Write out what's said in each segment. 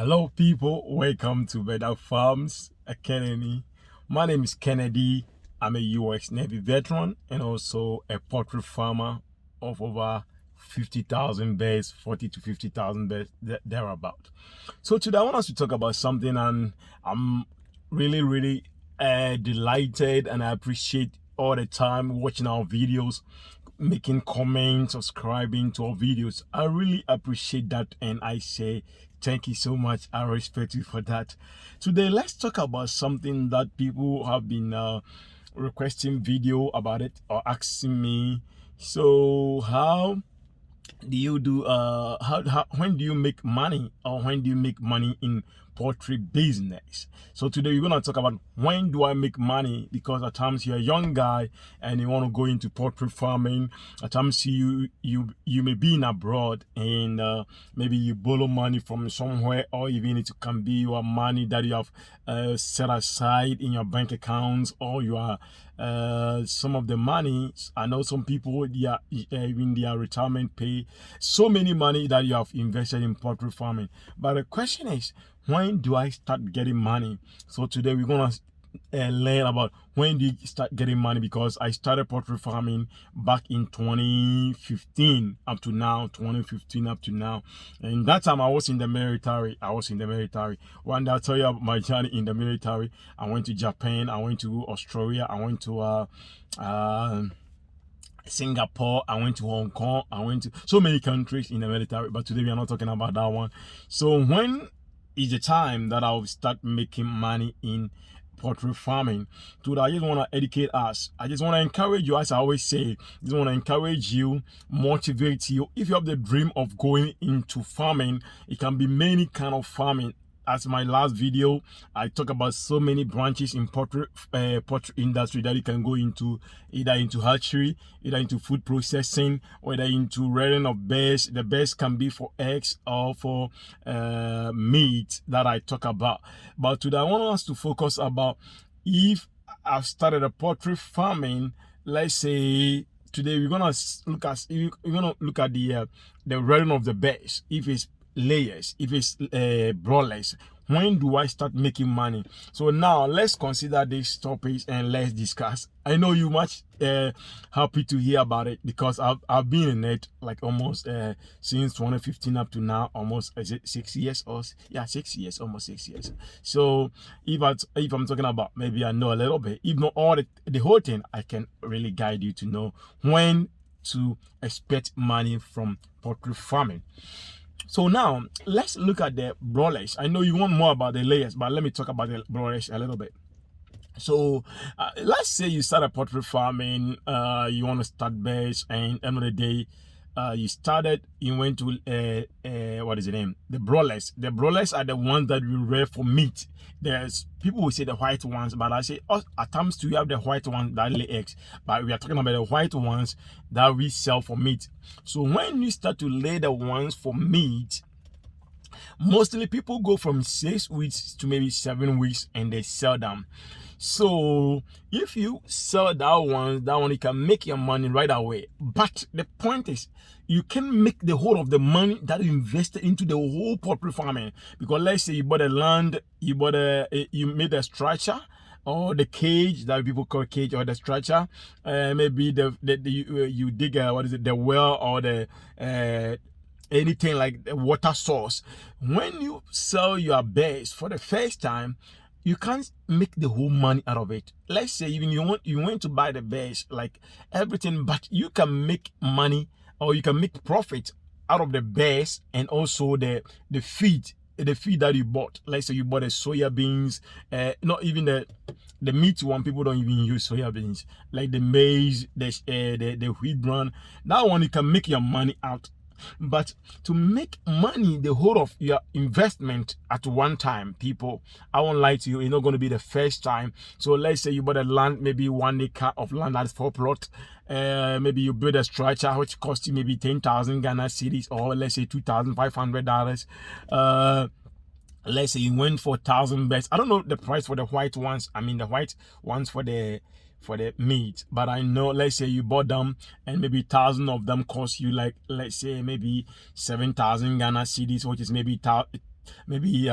Hello, people. Welcome to Better Farms Academy. My name is Kennedy. I'm a US Navy veteran and also a poultry farmer of over 50,000 birds, 40 to 50,000 birds, thereabout. So today I want us to talk about something, and I'm really delighted, and I appreciate all the time watching our videos, making comments, subscribing to our videos. I really appreciate that, and I say thank you so much. I respect you for that. Today let's talk about something that people have been requesting video about it or asking me. So how do you do how when do you make money, or when do you make money in poultry business? So today we're going to talk about when do I make money, because at times you're a young guy and you want to go into poultry farming. At times you may be in abroad, and maybe you borrow money from somewhere, or even it can be your money that you have set aside in your bank accounts, or you are some of the money. I know some people, they are even their retirement pay, so many money that you have invested in poultry farming. But the question is, when do I start getting money? So today we're gonna learn about when do you start getting money, because I started poultry farming back in 2015 up to now. 2015 up to now, and that time I was in the military. One day I'll tell you about my journey in the military. I went to Japan, I went to Australia, I went to Singapore, I went to Hong Kong, I went to so many countries in the military, but today we are not talking about that one. So when is the time that I'll start making money in poultry farming? Today I just want to educate us. I just want to encourage you, as I always say. I just want to encourage you, motivate you. If you have the dream of going into farming, it can be many kind of farming. As my last video, I talk about so many branches in poultry industry that you can go into, either into hatchery, either into food processing, or either into rearing of birds. The birds can be for eggs or for meat that I talk about. But today I want us to focus about, if I've started a poultry farming, let's say today we're gonna look at the rearing of the birds. If it's layers, if it's brawlers, when do I start making money? So now let's consider these topics and let's discuss. I know you much happy to hear about it, because I've been in it like almost since 2015 up to now, almost, is it 6 years? Or yeah, 6 years, almost 6 years. So if I'm talking about, maybe I know a little bit, if not all the whole thing, I can really guide you to know when to expect money from poultry farming. So now let's look at the brawlers. I know you want more about the layers, but let me talk about the brawlers a little bit. So let's say you start a poultry farming, you want to start birds, and end of the day, you went to what is the name? The brawlers. The brawlers are the ones that we rear for meat. There's people will say the white ones, but I say at times too, you have the white ones that lay eggs, but we are talking about the white ones that we sell for meat. So when you start to lay the ones for meat, mostly people go from 6 weeks to maybe 7 weeks and they sell them. So if you sell that one, you can make your money right away. But the point is, you can make the whole of the money that you invested into the whole poultry farming. Because let's say you bought a land, you made a structure, or the cage that people call cage, or the structure, maybe you dig the well, or the anything like the water source. When you sell your birds for the first time, you can't make the whole money out of it. Let's say even you went to buy the birds, like everything, but you can make money, or you can make profit out of the birds, and also the feed that you bought. Let's say you bought the soya beans, not even the meat one. People don't even use soya beans, like the maize, the wheat bran. That one you can make your money out. But to make money, the whole of your investment at one time, people, I won't lie to you, it's not going to be the first time. So let's say you bought a land, maybe 1 acre of land, that's 4 plots. Maybe you build a structure which cost you maybe 10,000 Ghana cedis, or let's say $2,500. Let's say you went for 1,000 birds. I don't know the price for the white ones. I mean the white ones for the meat, but I know, let's say you bought them and maybe 1,000 of them cost you, like, let's say maybe 7,000 Ghana cedis, which is maybe maybe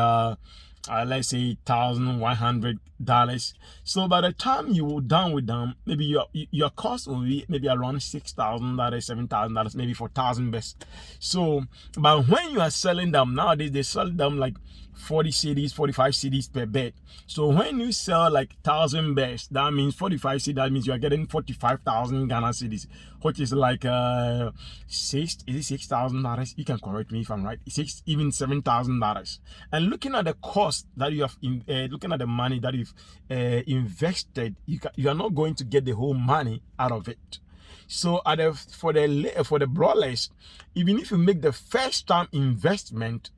let's say $1,100. So by the time you were done with them, maybe your cost will be maybe around $6,000, $7,000, maybe 4,000 best. So but when you are selling them nowadays, they sell them like 40 cedis, 45 cedis per bed. So when you sell like 1,000 beds, that means 45 cedis, that means you are getting 45,000 Ghana cedis, which is like $6,000? You can correct me if I'm right. Even $7,000. And looking at the cost that you have looking at the money that you've invested, you are not going to get the whole money out of it. So for the brawlers, even if you make the first time investment,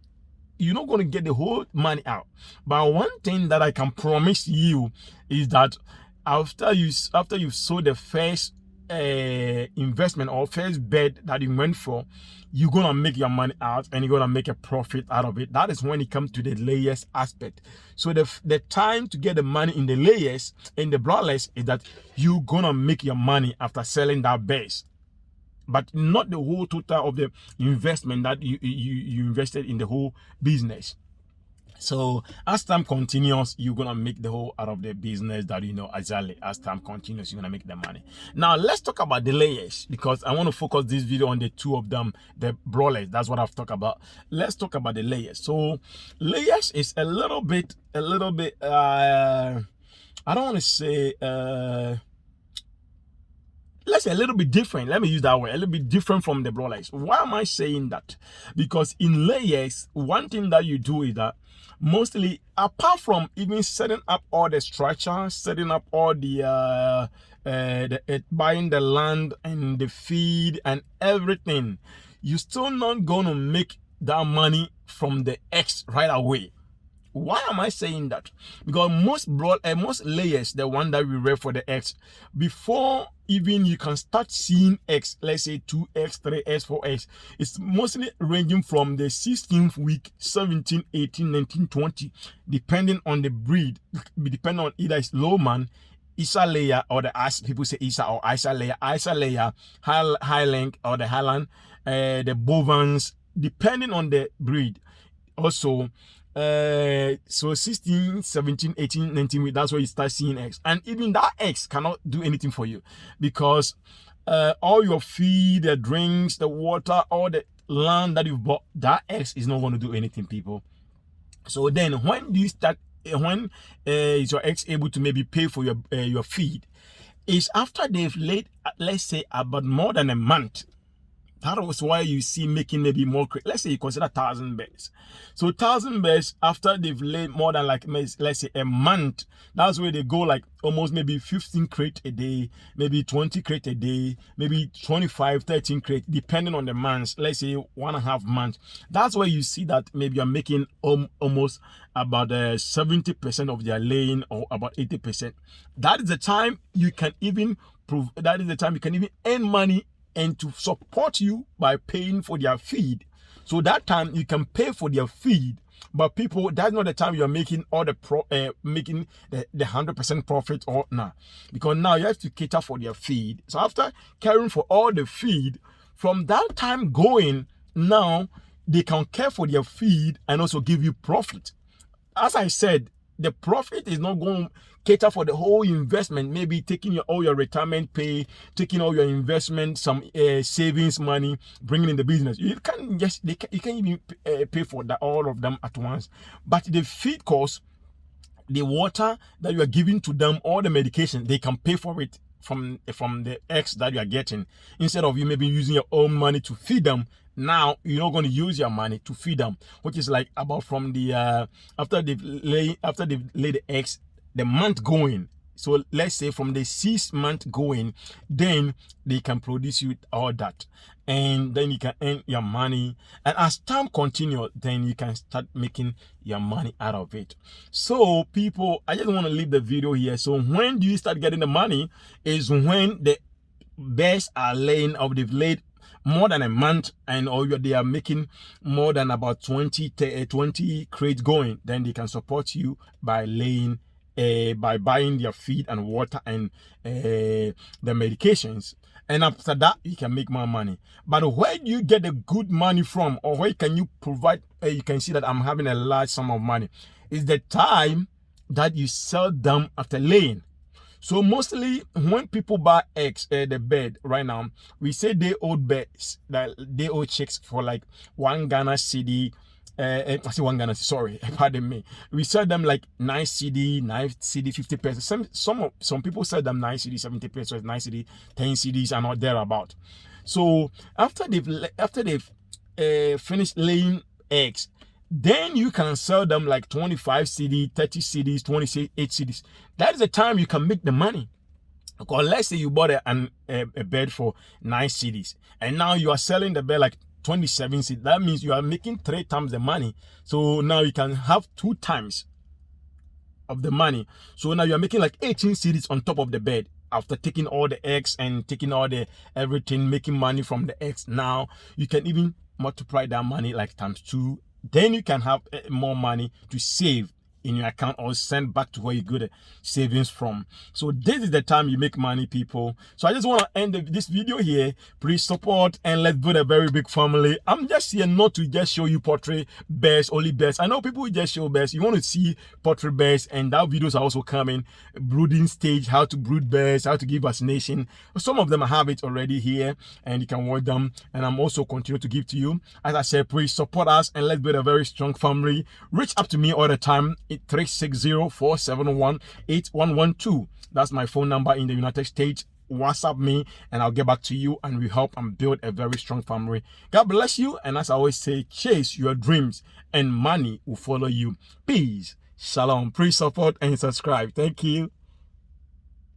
you're not going to get the whole money out. But one thing that I can promise you is that after you've sold the first investment or first bet that you went for, you're gonna make your money out and you're gonna make a profit out of it. That is when it comes to the layers aspect. So the time to get the money in the layers, in the brawlers, is that you're gonna make your money after selling that base, but not the whole total of the investment that you invested in the whole business. So as time continues, you're gonna make the whole out of the business that exactly. As time continues, you're gonna make the money. Now let's talk about the layers, because I want to focus this video on the two of them, the brawlers. That's what I've talked about. Let's talk about the layers. So layers is a little bit I don't want to say let's say a little bit different. Let me use that word. A little bit different from the brawlers. Why am I saying that? Because in layers, one thing that you do is that mostly, apart from even setting up all the structure, setting up all the buying the land and the feed and everything, you're still not gonna make that money from the eggs right away. Why am I saying that? Because most layers, the one that we read for the eggs, before even you can start seeing eggs, let's say 2x, 3x, 4x, it's mostly ranging from the 16th week, 17, 18, 19, 20, depending on the breed, depending on either it's lowman, Isa layer, or people say Isa or Isa layer, Highland or the Highland, the Bovans, depending on the breed. Also, so 16, 17, 18, 19 weeks, that's where you start seeing eggs. And even that eggs cannot do anything for you, because all your feed, the drinks, the water, all the land that you've bought, that eggs is not going to do anything, people. So then when do you start, when is your eggs able to maybe pay for your feed? Is after they've laid, let's say, about more than a month. That was why you see making maybe more. Let's say you consider 1,000 birds. So 1,000 birds, after they've laid more than like, let's say, a month, that's where they go like almost maybe 15 crate a day, maybe 20 crate a day, maybe 25, 13 crate, depending on the months. Let's say 1.5 months. That's where you see that maybe you're making almost about 70% of their laying, or about 80%. That is the time you can even prove. That is the time you can even earn money and to support you by paying for their feed. So that time you can pay for their feed, but people, that's not the time you're making all the making the 100% profit or nah, because now you have to cater for their feed. So after caring for all the feed, from that time going, now they can care for their feed and also give you profit. As I said, the profit is not going to cater for the whole investment, maybe taking all your retirement pay, taking all your investment, some savings money, bringing in the business. You can't just, you can't even pay for that, all of them at once. But the feed cost, the water that you are giving to them, all the medication, they can pay for it from the eggs that you are getting. Instead of you maybe using your own money to feed them, now you're not going to use your money to feed them, which is like about from the after they've laid the eggs, the month going. So let's say from the 6th month going, then they can produce you all that, and then you can earn your money. And as time continues, then you can start making your money out of it. So people, I just want to leave the video here. So when do you start getting the money? Is when the bears are laying, or they've laid more than a month, and or they are making more than about 20 crates going. Then they can support you by laying, by buying their feed and water and the medications. and after that you can make more money. But where do you get the good money from, or where can you provide you can see that I'm having a large sum of money? Is the time that you sell them after laying. So mostly when people buy eggs, the bed right now, we say day old beds, that day old chicks for like 1 Ghana cedi. I say 1 Ghana, sorry, pardon me. We sell them like 9 cedi, 9 cedi, 50 pesos. Some people sell them 9 cedi, 70 pesos, 9 cedi, 10 cedis, and all thereabout. So after they've finished laying eggs, then you can sell them like 25 cedi, 30 cedis, 28 cedis. That is the time you can make the money. Because let's say you bought a bed for 9 cedis, and now you are selling the bed like 27 cedis. That means you are making 3 times the money. So now you can have 2 times of the money. So now you are making like 18 cedis on top of the bed. After taking all the eggs and taking all the everything, making money from the eggs, now you can even multiply that money like times 2. Then you can have more money to save in your account or send back to where you get the savings from. So this is the time you make money, people. So I just want to end this video here. Please support and let's build a very big family. I'm just here not to just show you poultry bears, only bears. I know people will just show bears. You want to see poultry bears, and that videos are also coming. Brooding stage, how to brood bears, how to give vaccination. Some of them I have it already here, and you can watch them. And I'm also continue to give to you. As I said, please support us and let's build a very strong family. Reach up to me all the time. 360-471-8112. That's my phone number in the United States. WhatsApp me and I'll get back to you, and we help and build a very strong family. God bless you, and as I always say, chase your dreams and money will follow you. Peace. Shalom. Please support and subscribe. Thank you.